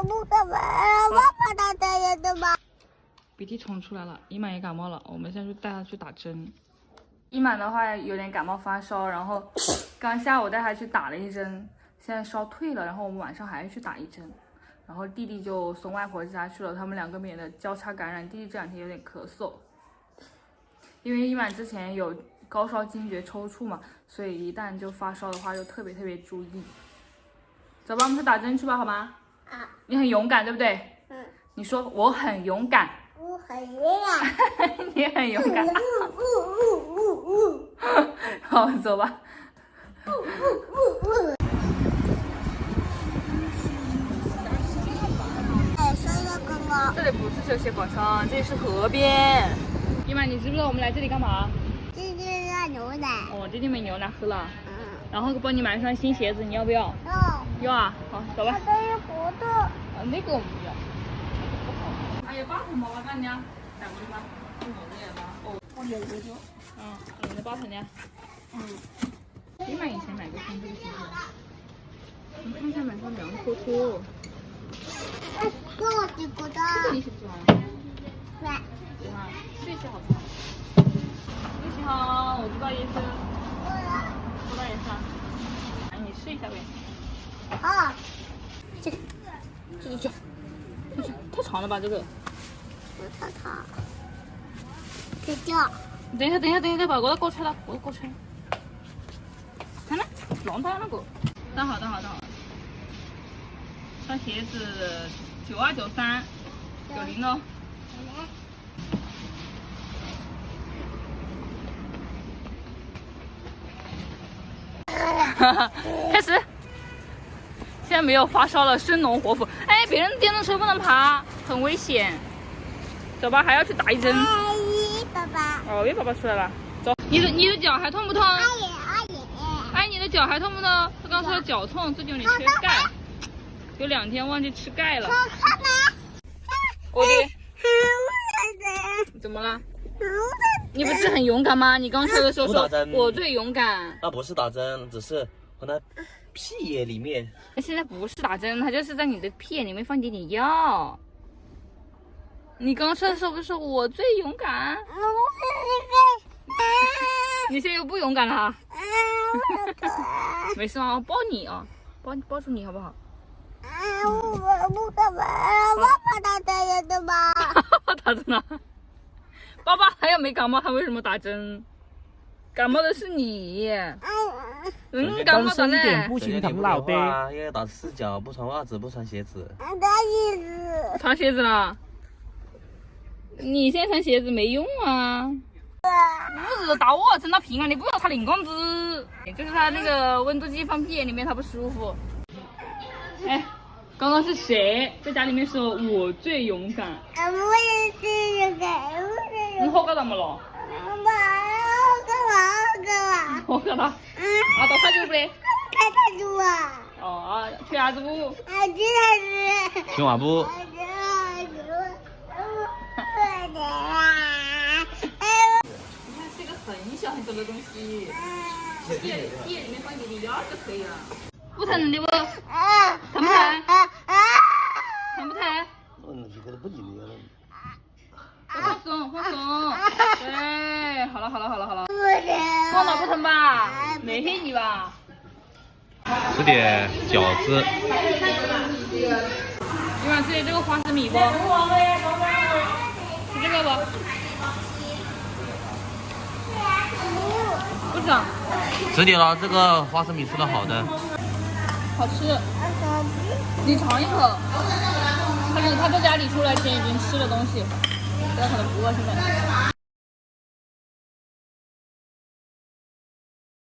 不怎么，爸爸打针也对吧？鼻涕冲出来了，伊满也感冒了，我们现在就带他去打针。伊满的话有点感冒发烧，然后刚下午带他去打了一针，现在烧退了，然后我们晚上还要去打一针。然后弟弟就送外婆家去了，他们两个免得交叉感染。弟弟这两天有点咳嗽，因为伊满之前有高烧、惊厥、抽搐嘛，所以一旦就发烧的话，就特别注意。走吧，我们去打针去吧，好吗？啊，你很勇敢，对不对？嗯，你说我很勇敢。我很勇敢。你很勇敢。好，走吧。这里不是休闲广场，这里是河边。姨妈，你知不知道我们来这里干嘛？这就是要牛奶。哦，这里没牛奶喝了。嗯。然后帮你买一双新鞋子，你要不要？要。要啊，好，走吧。它有活动。那个我们不要。还有8盆毛毛干呢，带过去吗？哦，我有这个。你的8盆呢？你买以前买过穿这个鞋子。你看看买双凉拖拖。这我喜欢的。这个你喜不喜欢？对。喜欢，这些好看。你喜欢，我知道颜色。知道颜色。哎，你试一下呗。好。这个太长了吧这个。不太长。这叫。等一下，把我的搞出来了，看呢，弄到那个。等好。双鞋子9293，90哦。开始。现在没有发烧了，生龙活虎。哎，别人电动车不能爬，很危险。走吧，还要去打一针。阿姨，爸爸。哦，喂，爸爸出来了。走，你的脚还痛不痛？阿姨。哎，你的脚还痛不痛？他刚说脚痛，最近有点缺钙，有2天忘记吃钙了。看没？我的。怎么了？你不是很勇敢吗？你刚说的时候说我最勇敢。那不是打针，只是和那屁眼里面。现在不是打针，它就是在你的屁眼里面放点药。你刚说的时候不是说我最勇敢？你现在又不勇敢了？没事啊，我抱你啊，抱住你好不好？我不怎么，爸爸打针也对吧？打针了。爸爸他又没感冒，他为什么打针？感冒的是你。感冒的嘞。不行，他们老的。要打赤脚，不穿袜子，不穿鞋子。穿鞋子了。你现在穿鞋子没用啊。不是打我针他平啊，你不要插灵光子，就是他那个温度计放屁眼里面，他不舒服。哎，刚刚是谁在家里面说我最勇敢？我也最勇敢，你好干什么了？我干嘛？打太久不嘞？太久啊！哦去啥子不？去啥不？很小的东西，屁眼里面放一点药就可以了。不疼的不？疼不疼？疼不疼？你这个不紧的了。放松。对，好了。放了不疼吧？没黑你吧？吃点饺子。你晚吃这个花生米不？吃这个不？不想吃点了，这个花生米吃的好的，好吃。你尝一口。他在家里出来前已经吃了东西，他可能不饿现在。